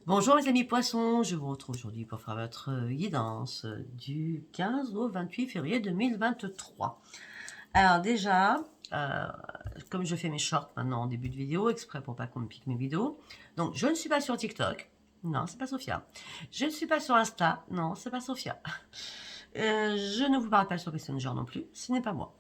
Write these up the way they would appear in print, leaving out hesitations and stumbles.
Bonjour mes amis poissons, je vous retrouve aujourd'hui pour faire votre guidance du 15 au 28 février 2023. Alors déjà, comme je fais mes shorts maintenant en début de vidéo, exprès pour pas qu'on me pique mes vidéos, donc je ne suis pas sur TikTok, non c'est pas Sophia. Je ne suis pas sur Insta, non c'est pas Sophia. Je ne vous parle pas sur Messenger non plus, ce n'est pas moi.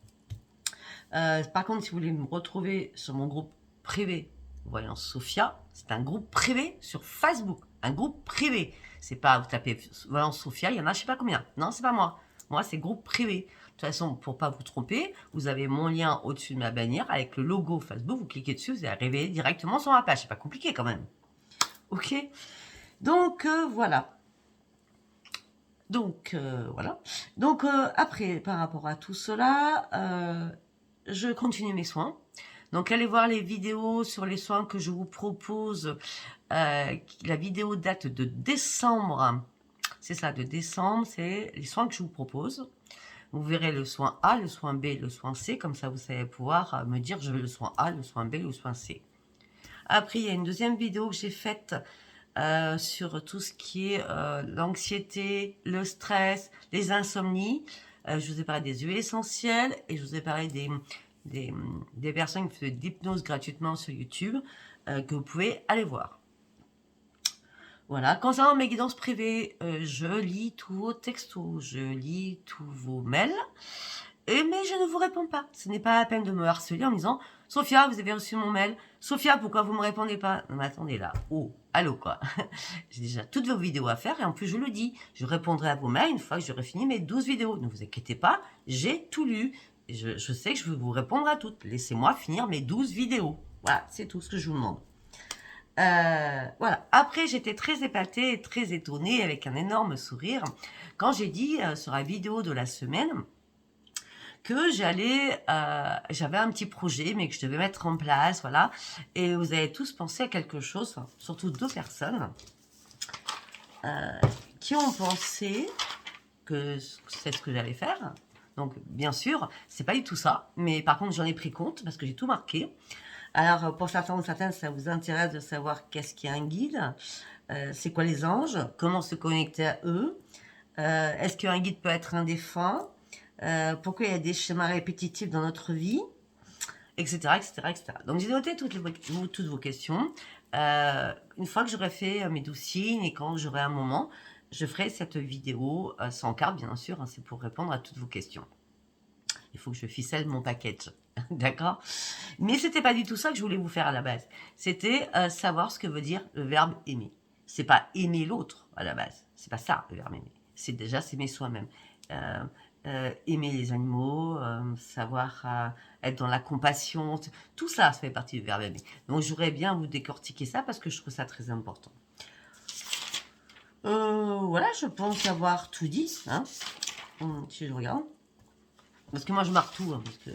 Par contre, si vous voulez me retrouver sur mon groupe privé Voyance Sophia, c'est un groupe privé sur Facebook. Un groupe privé. C'est pas, vous tapez Voyance Sophia, il y en a je sais pas combien. Non, c'est pas moi. Moi, c'est groupe privé. De toute façon, pour pas vous tromper, vous avez mon lien au-dessus de ma bannière avec le logo Facebook. Vous cliquez dessus, vous allez arriver directement sur ma page. C'est pas compliqué quand même. Ok. Donc, voilà. Donc, voilà. Donc, après, par rapport à tout cela, je continue mes soins. Donc allez voir les vidéos sur les soins que je vous propose. La vidéo date de décembre. C'est ça, de décembre, c'est les soins que je vous propose. Vous verrez le soin A, le soin B, le soin C. Comme ça, vous savez pouvoir me dire je veux le soin A, le soin B, le soin C. Après, il y a une deuxième vidéo que j'ai faite sur tout ce qui est l'anxiété, le stress, les insomnies. Je vous ai parlé des huiles essentielles et je vous ai parlé des personnes qui font de l'hypnose gratuitement sur YouTube que vous pouvez aller voir. Voilà, concernant mes guidances privées, je lis tous vos textos, je lis tous vos mails, mais je ne vous réponds pas. Ce n'est pas la peine de me harceler en me disant « Sophia, vous avez reçu mon mail. Sophia, pourquoi vous ne me répondez pas ?» Non mais attendez là, oh, allô quoi. J'ai déjà toutes vos vidéos à faire et en plus je le dis, je répondrai à vos mails une fois que j'aurai fini mes 12 vidéos. Ne vous inquiétez pas, j'ai tout lu. Je sais que je vais vous répondre à toutes. Laissez-moi finir mes 12 vidéos. Voilà, c'est tout ce que je vous demande. Voilà. Après, j'étais très épatée et très étonnée avec un énorme sourire quand j'ai dit sur la vidéo de la semaine que j'avais un petit projet, mais que je devais mettre en place, voilà. Et vous avez tous pensé à quelque chose, enfin, surtout deux personnes, qui ont pensé que c'est ce que j'allais faire. Donc, bien sûr, c'est pas du tout ça, mais par contre, j'en ai pris compte parce que j'ai tout marqué. Alors, pour certains ou certaines, ça vous intéresse de savoir qu'est-ce qu'est un guide, c'est quoi les anges, comment se connecter à eux, est-ce qu'un guide peut être un défunt, pourquoi il y a des schémas répétitifs dans notre vie, etc. etc., etc. Donc, j'ai noté toutes vos questions. Une fois que j'aurai fait mes 12 signes et quand j'aurai un moment, je ferai cette vidéo sans carte, bien sûr, hein, c'est pour répondre à toutes vos questions. Il faut que je ficelle mon package, d'accord? Mais c'était pas du tout ça que je voulais vous faire à la base. C'était savoir ce que veut dire le verbe aimer. C'est pas aimer l'autre à la base. C'est pas ça le verbe aimer. C'est déjà s'aimer soi-même. Aimer les animaux, savoir être dans la compassion. Tout ça, ça fait partie du verbe aimer. Donc je voudrais bien vous décortiquer ça parce que je trouve ça très important. Voilà, je pense avoir tout dit. Hein, si je regarde. Parce que moi je marque tout. Hein, parce que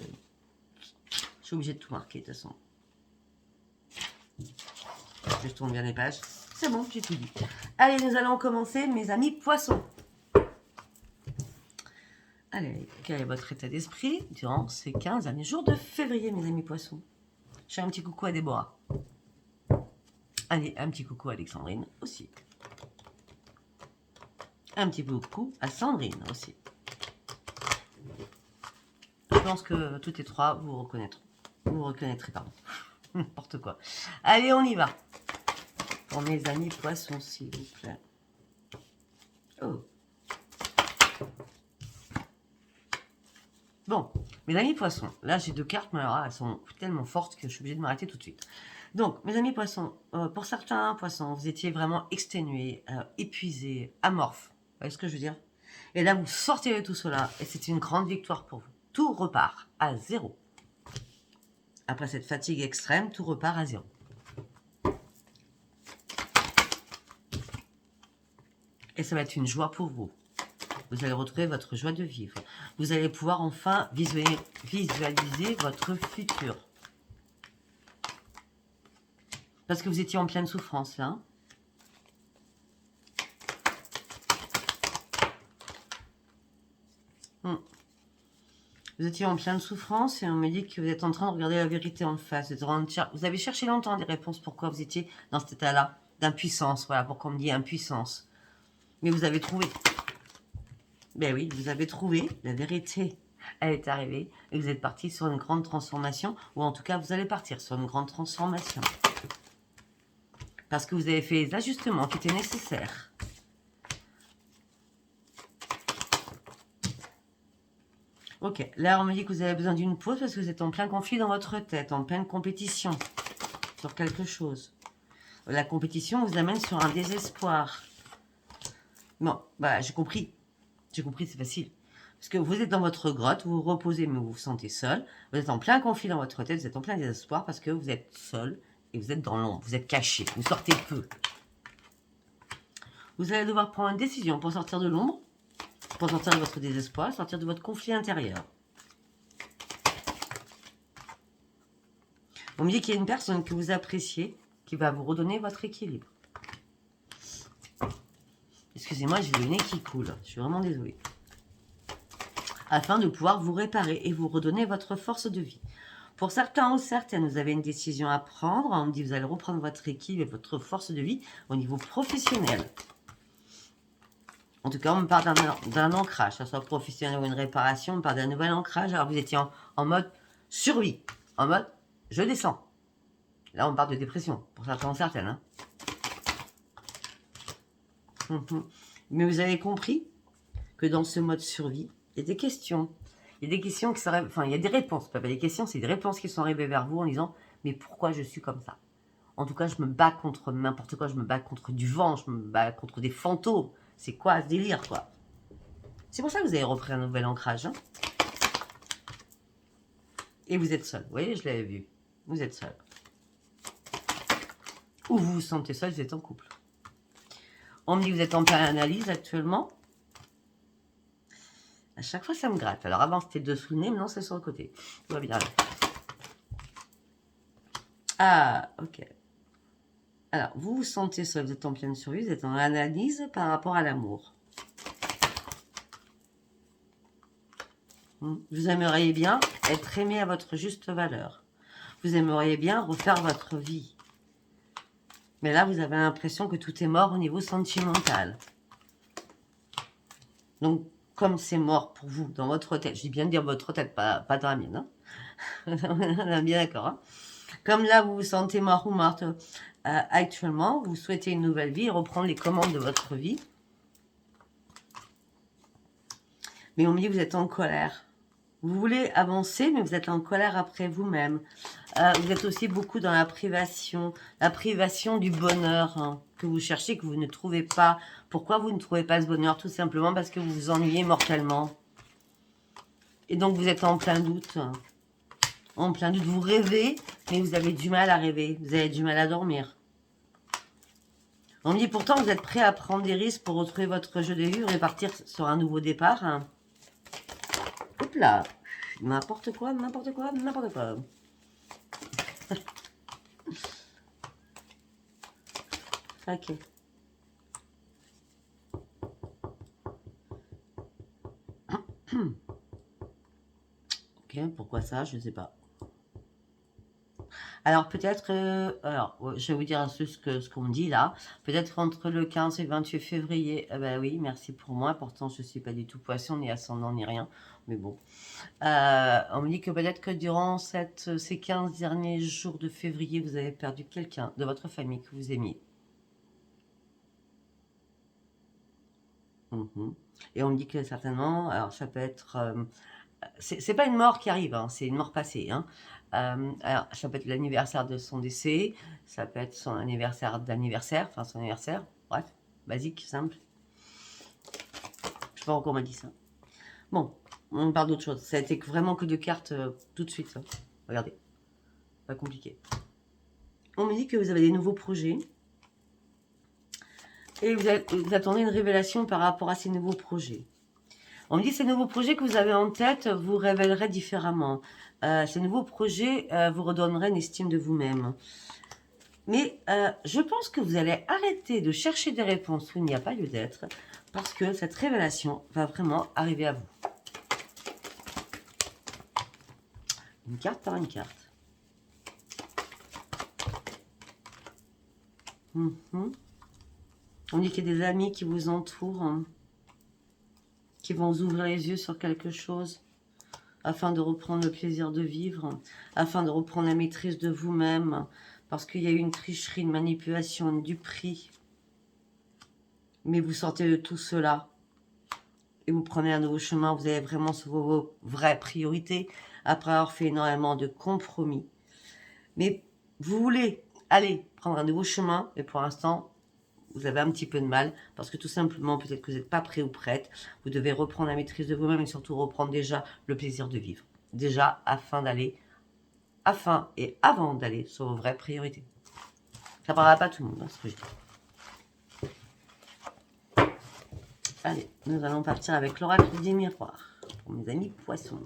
je suis obligée de tout marquer de toute façon. Je tourne bien les pages. C'est bon, j'ai tout dit. Allez, nous allons commencer, mes amis poissons. Allez, quel est votre état d'esprit durant ces 15 derniers jours de février, mes amis poissons? Je fais un petit coucou à Déborah. Allez, un petit coucou à Alexandrine aussi. Un petit coucou à Sandrine aussi. Je pense que toutes les trois vous reconnaîtrez. Vous reconnaîtrez, pardon. N'importe quoi. Allez, on y va. Pour mes amis poissons, s'il vous plaît. Oh. Bon, mes amis poissons, là j'ai deux cartes, mais alors là, elles sont tellement fortes que je suis obligée de m'arrêter tout de suite. Donc, mes amis poissons, pour certains poissons, vous étiez vraiment exténués, épuisés, amorphes. Vous voyez ce que je veux dire? Et là, vous sortez de tout cela, et c'est une grande victoire pour vous. Tout repart à zéro. Après cette fatigue extrême, tout repart à zéro. Et ça va être une joie pour vous. Vous allez retrouver votre joie de vivre. Vous allez pouvoir enfin visualiser votre futur. Parce que vous étiez en pleine souffrance, là. Vous étiez en pleine souffrance et on me dit que vous êtes en train de regarder la vérité en face. Vous avez cherché longtemps des réponses pourquoi vous étiez dans cet état-là. d'impuissance, voilà, pour qu'on me dise impuissance. Mais vous avez trouvé. Ben oui, vous avez trouvé, la vérité, elle est arrivée, et vous êtes parti sur une grande transformation, ou en tout cas, vous allez partir sur une grande transformation. Parce que vous avez fait les ajustements qui étaient nécessaires. Ok, là on me dit que vous avez besoin d'une pause parce que vous êtes en plein conflit dans votre tête, en pleine compétition sur quelque chose. La compétition vous amène sur un désespoir. Bon, bah j'ai compris. J'ai compris, c'est facile. Parce que vous êtes dans votre grotte, vous vous reposez, mais vous vous sentez seul. Vous êtes en plein conflit dans votre tête, vous êtes en plein désespoir parce que vous êtes seul et vous êtes dans l'ombre, vous êtes caché, vous sortez peu. Vous allez devoir prendre une décision pour sortir de l'ombre, pour sortir de votre désespoir, sortir de votre conflit intérieur. On me dit qu'il y a une personne que vous appréciez qui va vous redonner votre équilibre. Excusez-moi, j'ai le nez qui coule. Je suis vraiment désolée. Afin de pouvoir vous réparer et vous redonner votre force de vie. Pour certains ou certaines, vous avez une décision à prendre. On me dit que vous allez reprendre votre équilibre et votre force de vie au niveau professionnel. En tout cas, on me parle d'un ancrage, que ce soit professionnel ou une réparation. On me parle d'un nouvel ancrage. Alors, vous étiez en mode survie, en mode je descends. Là, on parle de dépression, pour certains ou certaines. Hein. Mais vous avez compris que dans ce mode survie, il y a des questions. Il y a des questions qui sont arrivées, enfin, il y a des réponses. Pas des questions, c'est des réponses qui sont arrivées vers vous en disant mais pourquoi je suis comme ça? En tout cas, je me bats contre n'importe quoi. Je me bats contre du vent, je me bats contre des fantômes. C'est quoi ce délire, quoi? C'est pour ça que vous avez repris un nouvel ancrage. Hein, et vous êtes seul. Vous voyez, je l'avais vu. Vous êtes seul. Ou vous vous sentez seul, vous êtes en couple. On me dit que vous êtes en pleine analyse actuellement. À chaque fois, ça me gratte. Alors avant, c'était dessous le nez, maintenant, c'est sur le côté. Tout va bien. Ah, ok. Alors, vous vous sentez seul, vous êtes en pleine survie, vous êtes en analyse par rapport à l'amour. Vous aimeriez bien être aimé à votre juste valeur. Vous aimeriez bien refaire votre vie. Mais là, vous avez l'impression que tout est mort au niveau sentimental. Donc, comme c'est mort pour vous dans votre tête, je dis bien de dire votre tête, pas dans la mienne. Hein. On est bien d'accord. Hein. Comme là, vous vous sentez mort ou morte actuellement, vous souhaitez une nouvelle vie, reprendre les commandes de votre vie. Mais on me dit que vous êtes en colère. Vous voulez avancer, mais vous êtes en colère après vous-même. Vous êtes aussi beaucoup dans la privation du bonheur hein, que vous cherchez, que vous ne trouvez pas. Pourquoi vous ne trouvez pas ce bonheur? Tout simplement parce que vous vous ennuyez mortellement. Et donc vous êtes en plein doute. En plein doute, vous rêvez, mais vous avez du mal à rêver. Vous avez du mal à dormir. On me dit pourtant vous êtes prêt à prendre des risques pour retrouver votre jeu de vivre et partir sur un nouveau départ. Hein. Hop là, n'importe quoi, n'importe quoi, n'importe quoi. Ok. Ok, pourquoi ça? Je ne sais pas. Alors peut-être, je vais vous dire ce qu'on me dit là. Peut-être entre le 15 et le 28 février. Ben oui, merci pour moi. Pourtant, je ne suis pas du tout poisson, ni ascendant, ni rien. Mais bon. On me dit que peut-être que durant ces 15 derniers jours de février, vous avez perdu quelqu'un de votre famille que vous aimiez. Et on me dit que certainement, alors ça peut être... c'est pas une mort qui arrive, hein, c'est une mort passée. Hein. Alors, ça peut être l'anniversaire de son décès, ça peut être son anniversaire d'anniversaire, enfin son anniversaire, bref, basique, simple. Je sais pas pourquoi on m'a dit ça. Bon, on parle d'autre chose. Ça a été vraiment que de cartes tout de suite. Hein. Regardez, pas compliqué. On me dit que vous avez des nouveaux projets. Et vous attendez une révélation par rapport à ces nouveaux projets. On me dit que ces nouveaux projets que vous avez en tête vous révéleraient différemment. Ces nouveaux projets vous redonneraient une estime de vous-même. Mais je pense que vous allez arrêter de chercher des réponses où il n'y a pas lieu d'être, parce que cette révélation va vraiment arriver à vous. Une carte par une carte. Mhm. On dit qu'il y a des amis qui vous entourent, hein, qui vont vous ouvrir les yeux sur quelque chose, afin de reprendre le plaisir de vivre, afin de reprendre la maîtrise de vous-même, parce qu'il y a eu une tricherie, une manipulation, une duperie. Mais vous sortez de tout cela, et vous prenez un nouveau chemin, vous avez vraiment sur vos vraies priorités, après avoir fait énormément de compromis. Mais vous voulez aller prendre un nouveau chemin, et pour l'instant, vous avez un petit peu de mal, parce que tout simplement, peut-être que vous n'êtes pas prêt ou prête, vous devez reprendre la maîtrise de vous-même, et surtout reprendre déjà le plaisir de vivre. Déjà, afin et avant d'aller sur vos vraies priorités. Ça ne parlera pas à tout le monde, hein, ce que je dis. Allez, nous allons partir avec l'oracle des miroirs, pour mes amis poissons.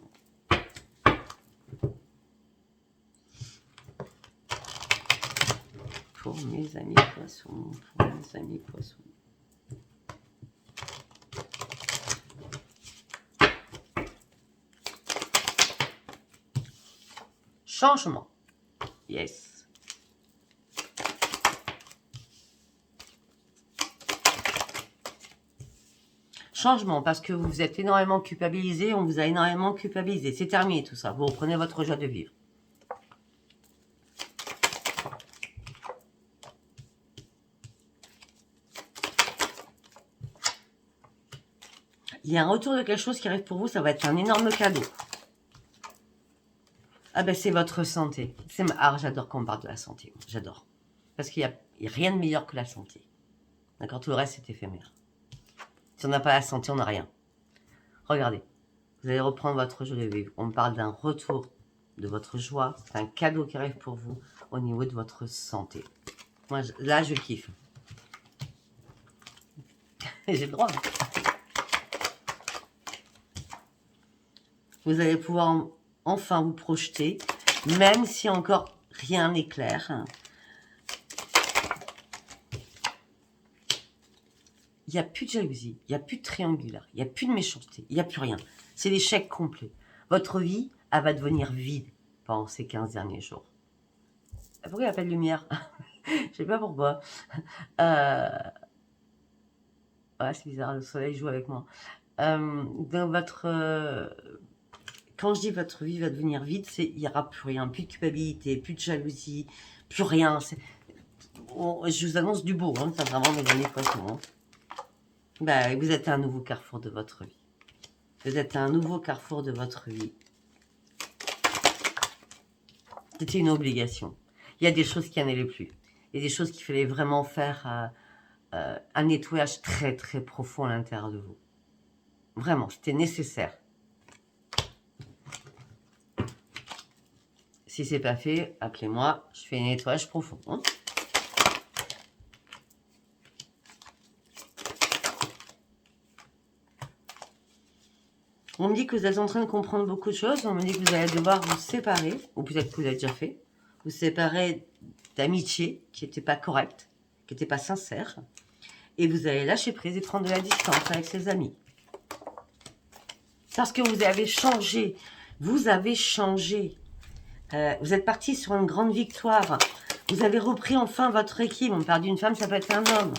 Pour mes amis poissons, pour mes amis poissons. Changement. Yes. Changement, parce que vous êtes énormément culpabilisé, on vous a énormément culpabilisé. C'est terminé tout ça. Vous reprenez votre joie de vivre. Il y a un retour de quelque chose qui arrive pour vous, ça va être un énorme cadeau. Ah ben c'est votre santé. Ah, j'adore quand on parle de la santé, j'adore. Parce qu'il n'y a rien de meilleur que la santé. D'accord, tout le reste c'est éphémère. Si on n'a pas la santé, on n'a rien. Regardez, vous allez reprendre votre joie de vivre. On parle d'un retour de votre joie. C'est un cadeau qui arrive pour vous au niveau de votre santé. Moi, là, je kiffe. J'ai le droit. Vous allez pouvoir enfin vous projeter, même si encore rien n'est clair. Il n'y a plus de jalousie, il n'y a plus de triangulaire, il n'y a plus de méchanceté, il n'y a plus rien. C'est l'échec complet. Votre vie, elle va devenir vide pendant ces 15 derniers jours. Pourquoi il n'y a pas de lumière? Je ne sais pas pourquoi. Ouais, c'est bizarre, le soleil joue avec moi. Dans votre... Quand je dis votre vie va devenir vide, c'est il n'y aura plus rien, plus de culpabilité, plus de jalousie, plus rien. Je vous annonce du beau, hein, c'est vraiment mes années poissons. Hein. Bah, vous êtes à un nouveau carrefour de votre vie. Vous êtes à un nouveau carrefour de votre vie. C'était une obligation. Il y a des choses qui n'en allaient plus. Il y a des choses qu'il fallait vraiment faire un nettoyage très très profond à l'intérieur de vous. Vraiment, c'était nécessaire. Si c'est pas fait, appelez-moi, je fais un nettoyage profond. Hein. On me dit que vous êtes en train de comprendre beaucoup de choses. On me dit que vous allez devoir vous séparer, ou peut-être que vous l'avez déjà fait, vous séparer d'amitié qui n'était pas correcte, qui n'était pas sincère, et vous allez lâcher prise et prendre de la distance avec ses amis. Parce que vous avez changé. Vous avez changé. Vous êtes parti sur une grande victoire. Vous avez repris enfin votre équilibre. On parle d'une femme, ça peut être un homme.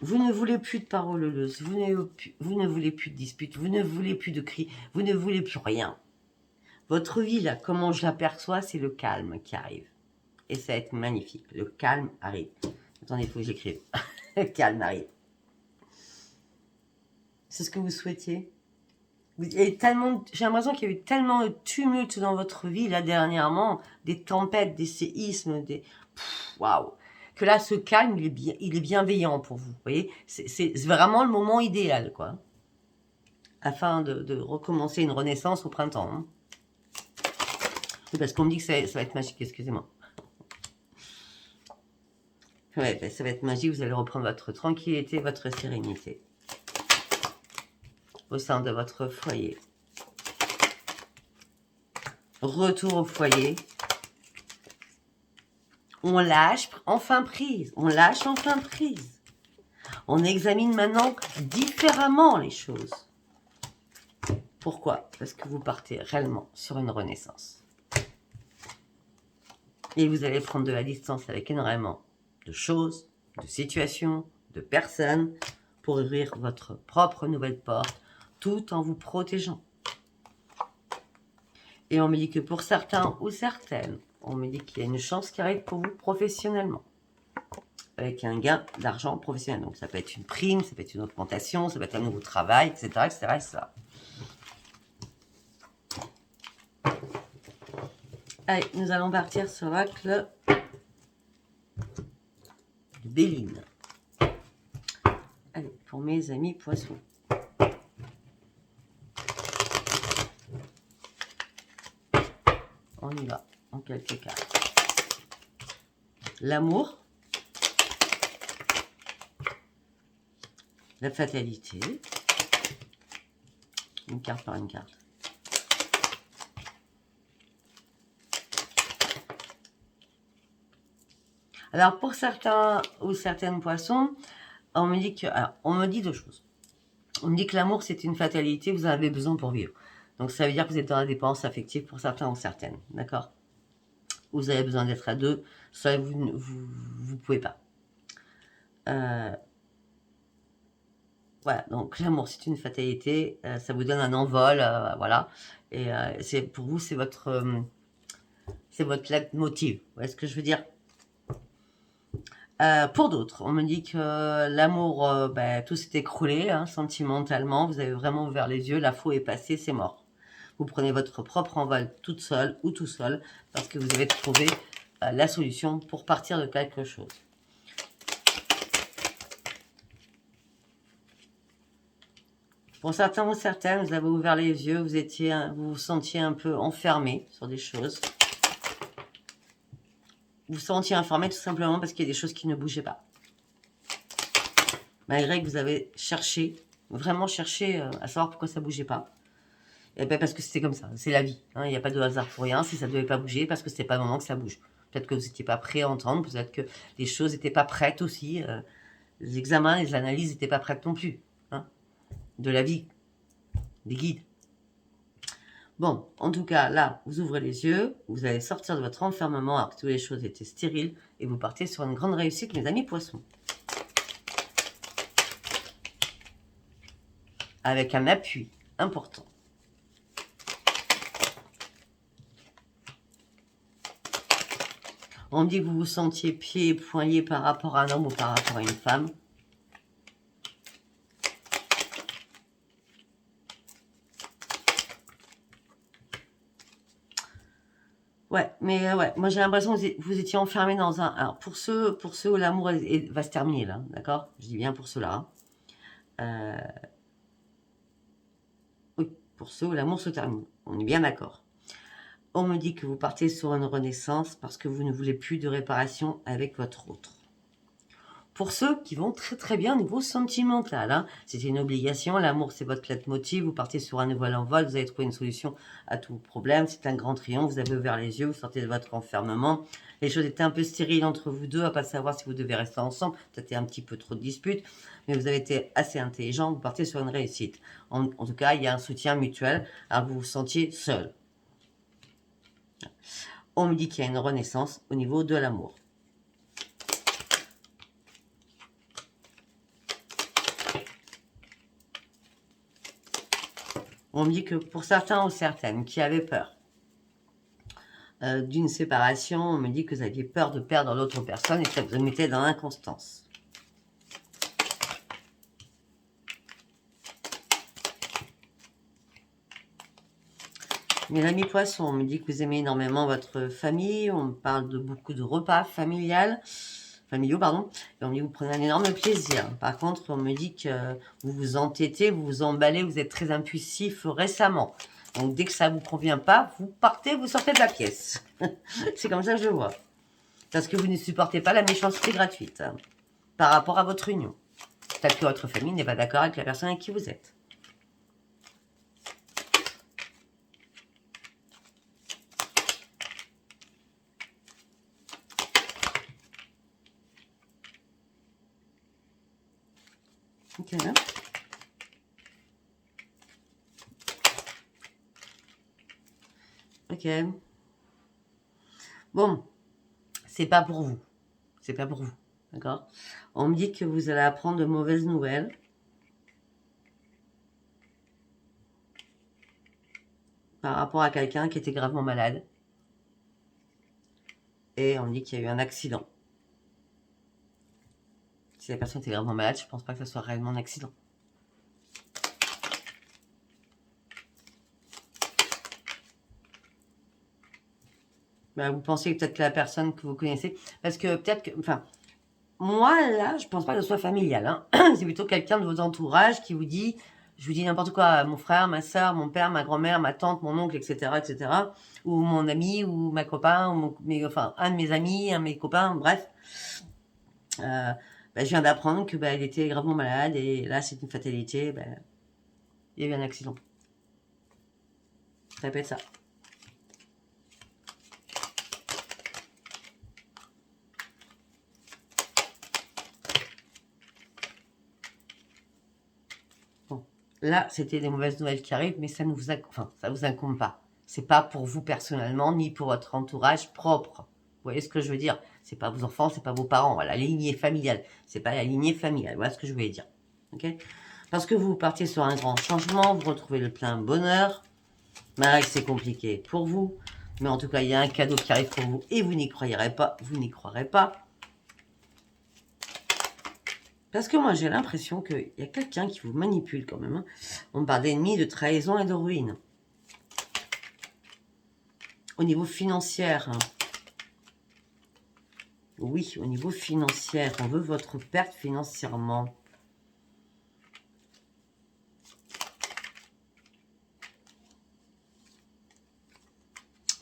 Vous ne voulez plus de paroles heureuses, vous ne voulez plus de disputes, vous ne voulez plus de cris, vous ne voulez plus rien. Votre vie, là, comment je l'aperçois, c'est le calme qui arrive. Et ça va être magnifique. Le calme arrive. Attendez, il faut que j'écrive. Le calme arrive. C'est ce que vous souhaitiez. J'ai l'impression qu'il y a eu tellement de tumulte dans votre vie, là, dernièrement. Des tempêtes, des séismes, des... Waouh! Que là, ce calme, il est bienveillant pour vous. Vous voyez, c'est vraiment le moment idéal, quoi. Afin de recommencer une renaissance au printemps. Hein. Parce qu'on me dit que ça va être magique, excusez-moi. Ouais, ben, ça va être magique, vous allez reprendre votre tranquillité, votre sérénité. Au sein de votre foyer. Retour au foyer. On lâche enfin prise. On lâche enfin prise. On examine maintenant différemment les choses. Pourquoi? Parce que vous partez réellement sur une renaissance. Et vous allez prendre de la distance avec énormément de choses, de situations, de personnes, pour ouvrir votre propre nouvelle porte, tout en vous protégeant. Et on me dit que pour certains ou certaines, on me dit qu'il y a une chance qui arrive pour vous professionnellement. Avec un gain d'argent professionnel. Donc ça peut être une prime, ça peut être une augmentation, ça peut être un nouveau travail, etc. etc., etc. Allez, nous allons partir sur l'oracle de Béline. Allez, pour mes amis poissons. On y va, en quelques cartes. L'amour. La fatalité. Une carte par une carte. Alors, pour certains ou certaines poissons, on me dit que... Alors, on me dit deux choses. On me dit que l'amour, c'est une fatalité, vous en avez besoin pour vivre. Donc, ça veut dire que vous êtes dans la dépendance affective pour certains ou certaines. D'accord? Vous avez besoin d'être à deux, soit vous ne pouvez pas. Voilà, donc l'amour, c'est une fatalité. Ça vous donne un envol, voilà. Et pour vous, c'est votre leitmotiv. Vous voyez ce que je veux dire? Pour d'autres, on me dit que l'amour, tout s'est écroulé, hein, sentimentalement. Vous avez vraiment ouvert les yeux, la faux est passée, c'est mort. Vous prenez votre propre envol toute seule ou tout seul parce que vous avez trouvé la solution pour partir de quelque chose. Pour certains ou certaines, vous avez ouvert les yeux, vous vous sentiez un peu enfermé sur des choses. Vous vous sentiez enfermé tout simplement parce qu'il y a des choses qui ne bougeaient pas. Malgré que vous avez cherché, vraiment cherché à savoir pourquoi ça ne bougeait pas. Et bien parce que c'était comme ça, c'est la vie. Hein, il n'y a pas de hasard pour rien. Si ça ne devait pas bouger, parce que c'était pas le moment que ça bouge. Peut-être que vous n'étiez pas prêt à entendre, peut-être que les choses n'étaient pas prêtes aussi. Les examens, les analyses n'étaient pas prêtes non plus. Hein, de la vie, des guides. Bon, en tout cas, là, vous ouvrez les yeux, vous allez sortir de votre enfermement alors que toutes les choses étaient stériles et vous partez sur une grande réussite, mes amis poissons. Avec un appui important. On dit que vous vous sentiez pieds et poings liés par rapport à un homme ou par rapport à une femme. Ouais, mais ouais, moi j'ai l'impression que vous étiez enfermé dans un... Alors pour ceux où l'amour va se terminer là, d'accord? Je dis bien pour ceux-là. Oui, pour ceux où l'amour se termine, on est bien d'accord. On me dit que vous partez sur une renaissance parce que vous ne voulez plus de réparation avec votre autre. Pour ceux qui vont très très bien au niveau sentimental, hein, c'était une obligation, l'amour c'est votre leitmotiv, vous partez sur un nouvel envol, vous avez trouvé une solution à tout problème, c'est un grand triomphe, vous avez ouvert les yeux, vous sortez de votre enfermement, les choses étaient un peu stériles entre vous deux, à pas savoir si vous devez rester ensemble, peut-être un petit peu trop de disputes, mais vous avez été assez intelligent, vous partez sur une réussite. En tout cas, il y a un soutien mutuel, alors vous vous sentiez seul. On me dit qu'il y a une renaissance au niveau de l'amour. On me dit que pour certains ou certaines qui avaient peur d'une séparation, on me dit que vous aviez peur de perdre l'autre personne et que ça vous mettait dans l'inconstance. Mes amis poissons, on me dit que vous aimez énormément votre famille, on me parle de beaucoup de repas familiaux, pardon, et on me dit que vous prenez un énorme plaisir. Par contre, on me dit que vous vous entêtez, vous vous emballez, vous êtes très impulsif récemment. Donc, dès que ça ne vous convient pas, vous partez, vous sortez de la pièce. C'est comme ça que je vois. Parce que vous ne supportez pas la méchanceté gratuite hein, par rapport à votre union. Peut-être que votre famille n'est pas d'accord avec la personne avec qui vous êtes. Ok. Ok. Bon. c'est pas pour vous. C'est pas pour vous. D'accord? On me dit que vous allez apprendre de mauvaises nouvelles. Par rapport à quelqu'un qui était gravement malade. Et on me dit qu'il y a eu un accident. Si la personne était gravement malade, je ne pense pas que ce soit réellement un accident. Ben, vous pensez peut-être que la personne que vous connaissez... Parce que peut-être que... Enfin, moi, là, je pense pas que ce soit familial. Hein. C'est plutôt quelqu'un de vos entourages qui vous dit... Je vous dis n'importe quoi, mon frère, ma soeur, mon père, ma grand-mère, ma tante, mon oncle, etc., etc. Ou mon ami, ou ma copain, ou enfin, un de mes amis, un de mes copains, bref. Ben, je viens d'apprendre que il était gravement malade et là, c'est une fatalité. Ben, il y a eu un accident. Ça peut être ça. Bon. Là, c'était des mauvaises nouvelles qui arrivent, mais ça ne vous, ça vous incombe pas. C'est pas pour vous personnellement, ni pour votre entourage propre. Vous voyez ce que je veux dire? C'est pas vos enfants, c'est pas vos parents. Voilà, la lignée familiale. C'est pas la lignée familiale. Voilà ce que je voulais dire. Ok? Parce que vous partiez sur un grand changement, vous retrouvez le plein bonheur. Malgré que c'est compliqué pour vous. Mais en tout cas, il y a un cadeau qui arrive pour vous et vous n'y croirez pas. Vous n'y croirez pas. Parce que moi, j'ai l'impression qu'il y a quelqu'un qui vous manipule quand même. Hein. On parle d'ennemis, de trahison et de ruine. Au niveau financier. Hein. Oui, au niveau financier. On veut votre perte financièrement.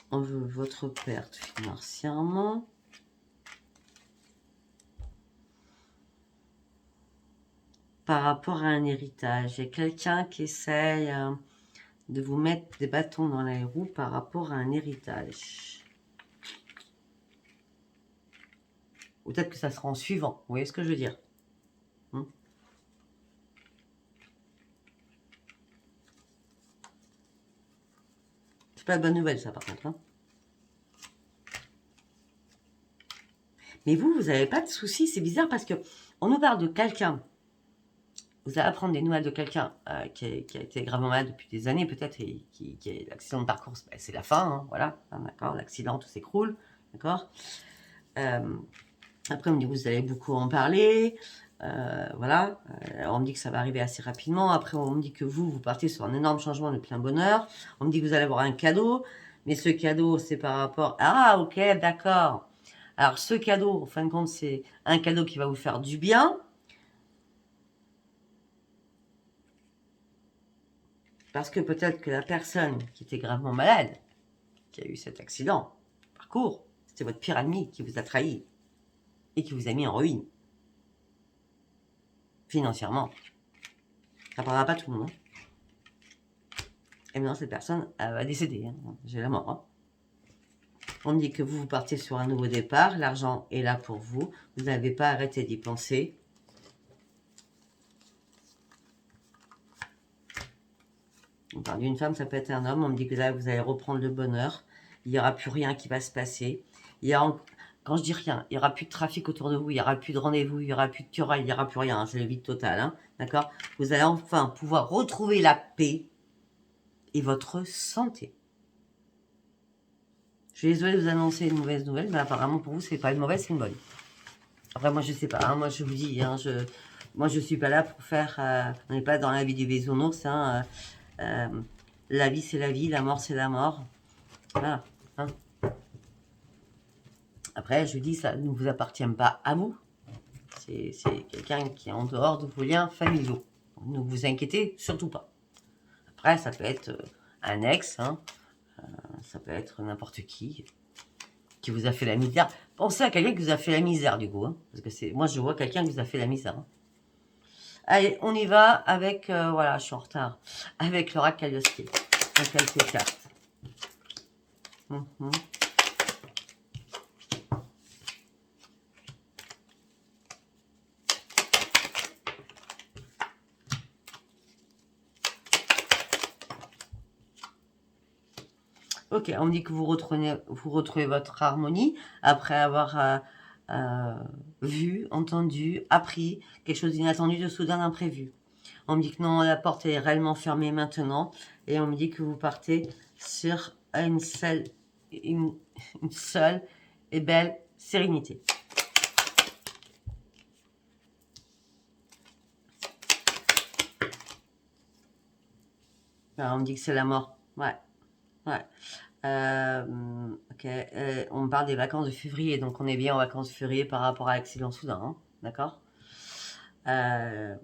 On veut votre perte financièrement. Par rapport à un héritage. Il y a quelqu'un qui essaye de vous mettre des bâtons dans les roues par rapport à un héritage. Ou peut-être que ça sera en suivant. Vous voyez ce que je veux dire? C'est pas de bonne nouvelle, ça, par contre. Hein. Mais vous n'avez pas de soucis. C'est bizarre parce que on nous parle de quelqu'un. Vous allez apprendre des nouvelles de quelqu'un qui a été gravement malade depuis des années, peut-être, et qui a l'accident de parcours. Ben, c'est la fin, hein, voilà. D'accord, l'accident, tout s'écroule. D'accord. Après, on me dit que vous allez beaucoup en parler. Voilà. On me dit que ça va arriver assez rapidement. Après, on me dit que vous partez sur un énorme changement de plein bonheur. On me dit que vous allez avoir un cadeau. Mais ce cadeau, c'est par rapport... Ah, ok, d'accord. Alors, ce cadeau, en fin de compte, c'est un cadeau qui va vous faire du bien. Parce que peut-être que la personne qui était gravement malade, qui a eu cet accident, parcours, c'était votre pire ennemi qui vous a trahi et qui vous a mis en ruine. Financièrement. Ça ne parlera pas tout le monde. Hein. Et maintenant, cette personne elle va décéder. Hein. J'ai la mort. Hein. On me dit que vous partez sur un nouveau départ. L'argent est là pour vous. Vous n'avez pas arrêté d'y penser. On parle d'une femme, ça peut être un homme. On me dit que là, vous allez reprendre le bonheur. Il n'y aura plus rien qui va se passer. Quand je dis rien, il n'y aura plus de trafic autour de vous. Il n'y aura plus de rendez-vous. Il n'y aura plus de querelle. Il n'y aura plus rien. Hein, c'est le vide total. Hein, d'accord? Vous allez enfin pouvoir retrouver la paix et votre santé. Je suis désolée de vous annoncer une mauvaise nouvelle, mais apparemment pour vous, c'est pas une mauvaise, c'est une bonne. Après, moi, je sais pas. Hein, moi, je vous dis, hein, moi, je suis pas là pour faire... on n'est pas dans la vie du bisounours. Hein, la vie, c'est la vie. La mort, c'est la mort. Voilà. Hein. Après, je dis, ça ne vous appartient pas à vous. C'est quelqu'un qui est en dehors de vos liens familiaux. Ne vous inquiétez surtout pas. Après, ça peut être un ex, hein, ça peut être n'importe qui vous a fait la misère. Pensez à quelqu'un qui vous a fait la misère, du coup. Hein, parce que moi, je vois quelqu'un qui vous a fait la misère. Hein. Allez, on y va avec... voilà, je suis en retard. Avec l'oracle Cagliostro. Quelques cartes. Ok, on me dit que vous retrouvez votre harmonie après avoir vu, entendu, appris quelque chose d'inattendu, de soudain, d'imprévu. On me dit que non, la porte est réellement fermée maintenant. Et on me dit que vous partez sur une seule et belle sérénité. Alors, on me dit que c'est la mort. Ouais, ouais. Ok, on me parle des vacances de février, donc on est bien en vacances de février par rapport à l'accident soudain, hein, d'accord.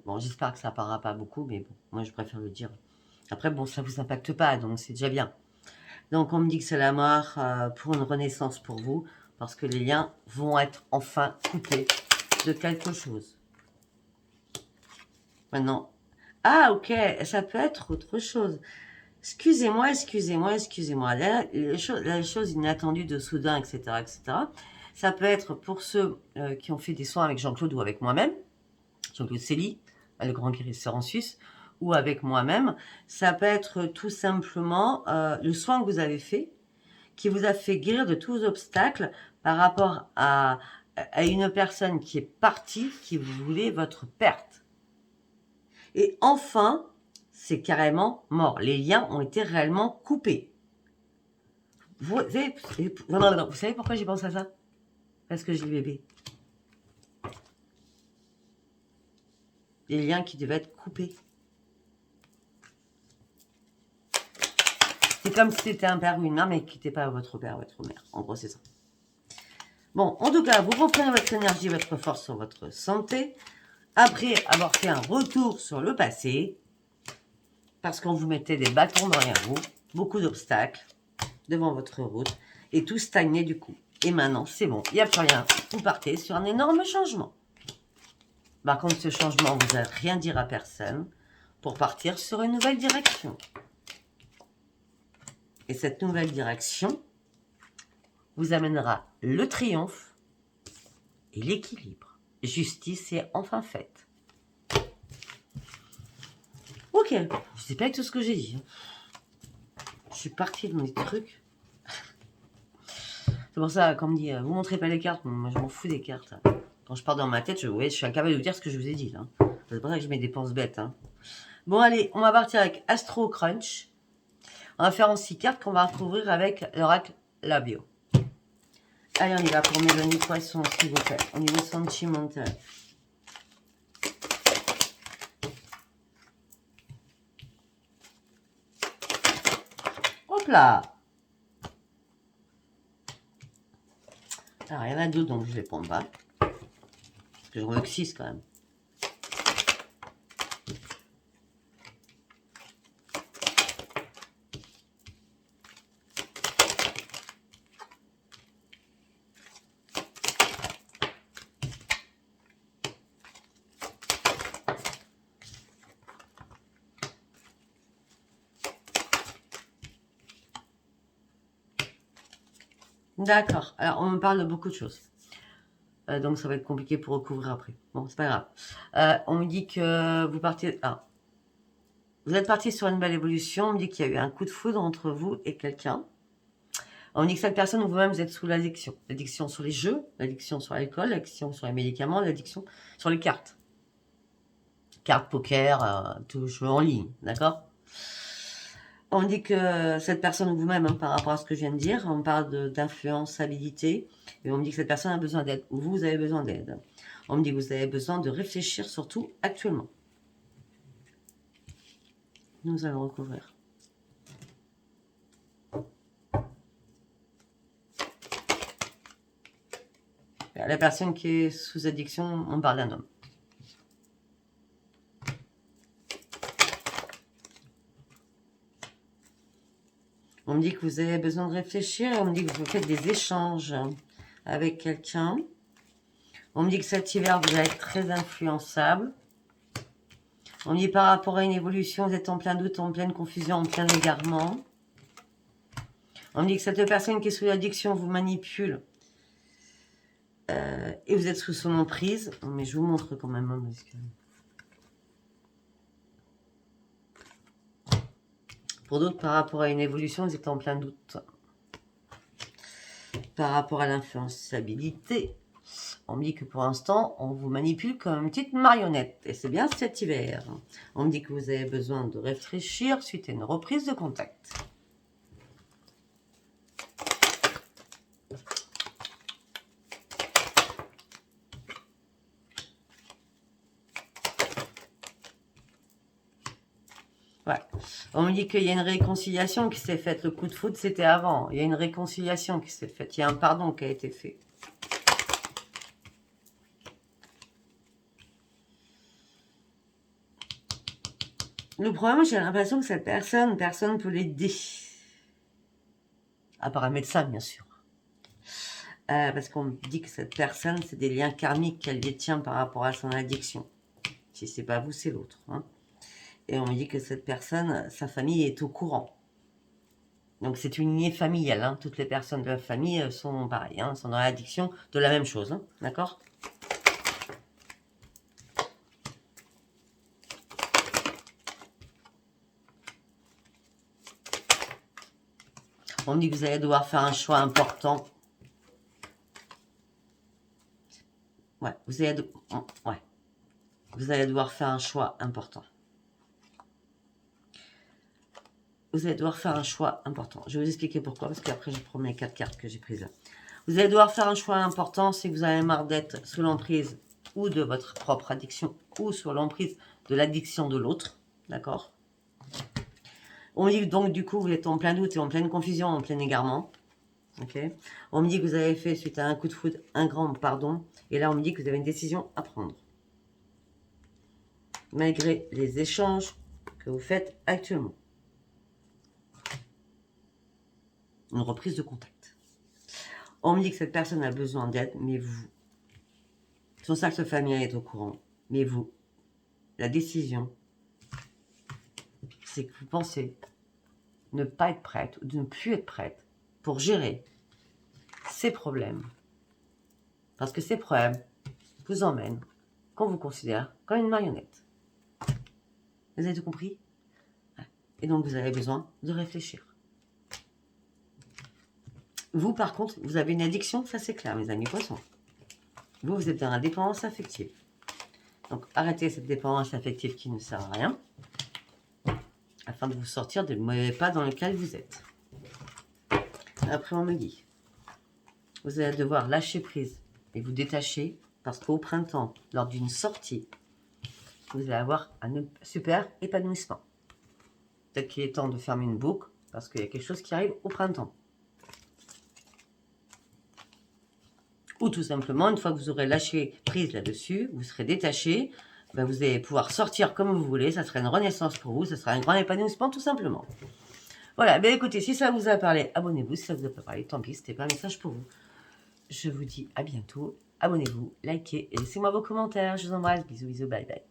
Bon, j'espère que ça parlera pas beaucoup, mais bon, moi je préfère le dire. Après, bon, ça vous impacte pas, donc c'est déjà bien. Donc on me dit que c'est la mort pour une renaissance pour vous, parce que les liens vont être enfin coupés de quelque chose. Maintenant, ah ok, ça peut être autre chose. Excusez-moi, excusez-moi, excusez-moi. La chose inattendue de soudain, etc., etc. Ça peut être pour ceux qui ont fait des soins avec Jean-Claude ou avec moi-même, Jean-Claude Célie, le grand guérisseur en Suisse, ou avec moi-même. Ça peut être tout simplement le soin que vous avez fait, qui vous a fait guérir de tous vos obstacles par rapport à une personne qui est partie, qui voulait votre perte. Et enfin, c'est carrément mort. Les liens ont été réellement coupés. Vous savez pourquoi j'ai pensé à ça? Parce que j'ai le bébé. Les liens qui devaient être coupés. C'est comme si c'était un père ou une mère, mais qui n'était pas votre père ou votre mère. En gros, c'est ça. Bon, en tout cas, vous reprenez votre énergie, votre force sur votre santé. Après avoir fait un retour sur le passé, parce qu'on vous mettait des bâtons derrière vous, beaucoup d'obstacles devant votre route, et tout stagnait du coup. Et maintenant, c'est bon, il n'y a plus rien. Vous partez sur un énorme changement. Par contre, ce changement, vous n'allez rien dire à personne pour partir sur une nouvelle direction. Et cette nouvelle direction vous amènera le triomphe et l'équilibre. Justice est enfin faite. Ok, je sais pas tout ce que j'ai dit. Je suis partie dans des trucs. C'est pour ça, quand on me dit, vous montrez pas les cartes, moi je m'en fous des cartes. Quand je pars dans ma tête, je suis incapable de vous dire ce que je vous ai dit. Là. C'est pour ça que je mets des penses bêtes. Hein. Bon, allez, on va partir avec Astro Crunch. On va faire en 6 cartes qu'on va recouvrir avec l'oracle Labio. Allez, on y va pour Mélanie Poisson, s'il vous plaît. Au niveau sentimental. Hop là! Alors, il y en a deux, donc je ne les prends pas. Parce que j'en veux que 6 quand même. D'accord. Alors, on me parle de beaucoup de choses. Donc, ça va être compliqué pour recouvrir après. Bon, c'est pas grave. On me dit que vous partez... Ah. Vous êtes parti sur une belle évolution. On me dit qu'il y a eu un coup de foudre entre vous et quelqu'un. On me dit que cette personne ou vous-même, vous êtes sous l'addiction. L'addiction sur les jeux, l'addiction sur l'alcool, l'addiction sur les médicaments, l'addiction sur les cartes. Cartes, poker, tout jeu en ligne, d'accord? On dit que cette personne ou vous-même, hein, par rapport à ce que je viens de dire, on parle d'influençabilité, et on me dit que cette personne a besoin d'aide, ou vous avez besoin d'aide. On me dit que vous avez besoin de réfléchir, surtout actuellement. Nous allons recouvrir. La personne qui est sous addiction, on parle d'un homme. On me dit que vous avez besoin de réfléchir, et on me dit que vous faites des échanges avec quelqu'un. On me dit que cet hiver, vous allez être très influençable. On me dit par rapport à une évolution, vous êtes en plein doute, en pleine confusion, en plein égarement. On me dit que cette personne qui est sous l'addiction vous manipule. Et vous êtes sous son emprise. Mais je vous montre quand même. Hein, parce que... Pour d'autres, par rapport à une évolution, vous êtes en plein doute. par rapport à l'influençabilité, on me dit que pour l'instant, on vous manipule comme une petite marionnette. Et c'est bien cet hiver. On me dit que vous avez besoin de réfléchir suite à une reprise de contact. Ouais. On me dit qu'il y a une réconciliation qui s'est faite. Le coup de foudre, c'était avant. Il y a une réconciliation qui s'est faite. Il y a un pardon qui a été fait. Le problème, j'ai l'impression que cette personne ne peut l'aider. À part un médecin, bien sûr. Parce qu'on me dit que cette personne, c'est des liens karmiques qu'elle détient par rapport à son addiction. Si c'est pas vous, c'est l'autre. Hein. Et on me dit que cette personne, sa famille est au courant. Donc c'est une lignée familiale. Hein. Toutes les personnes de la famille sont pareilles, hein, sont dans l'addiction de la même chose. Hein. D'accord ? On me dit que vous allez devoir faire un choix important. Ouais, vous allez devoir faire un choix important. Vous allez devoir faire un choix important. Je vais vous expliquer pourquoi, parce qu'après je prends mes 4 cartes que j'ai prises là. Vous allez devoir faire un choix important si vous avez marre d'être sous l'emprise ou de votre propre addiction ou sous l'emprise de l'addiction de l'autre. D'accord ? On me dit que donc du coup vous êtes en plein doute et en pleine confusion, en plein égarement. Okay. On me dit que vous avez fait suite à un coup de foudre un grand pardon. Et là on me dit que vous avez une décision à prendre. Malgré les échanges que vous faites actuellement. Une reprise de contact. On me dit que cette personne a besoin d'aide, mais vous, son cercle familial est au courant, mais vous, la décision, c'est que vous pensez ne pas être prête, ou de ne plus être prête pour gérer ces problèmes. Parce que ces problèmes vous emmènent, qu'on vous considère comme une marionnette. Vous avez tout compris ? Et donc vous avez besoin de réfléchir. Vous, par contre, vous avez une addiction, ça c'est clair, mes amis poissons. Vous êtes dans la dépendance affective. Donc, arrêtez cette dépendance affective qui ne sert à rien, afin de vous sortir du mauvais pas dans lequel vous êtes. Après, on me dit, vous allez devoir lâcher prise et vous détacher, parce qu'au printemps, lors d'une sortie, vous allez avoir un super épanouissement. Peut-être qu'il est temps de fermer une boucle, parce qu'il y a quelque chose qui arrive au printemps. Ou tout simplement, une fois que vous aurez lâché prise là-dessus, vous serez détaché, ben vous allez pouvoir sortir comme vous voulez, ça sera une renaissance pour vous, ça sera un grand épanouissement tout simplement. Voilà, ben écoutez, si ça vous a parlé, abonnez-vous, si ça vous a pas parlé, tant pis, c'était pas un message pour vous. Je vous dis à bientôt, abonnez-vous, likez et laissez-moi vos commentaires, je vous embrasse, bisous, bisous, bye bye.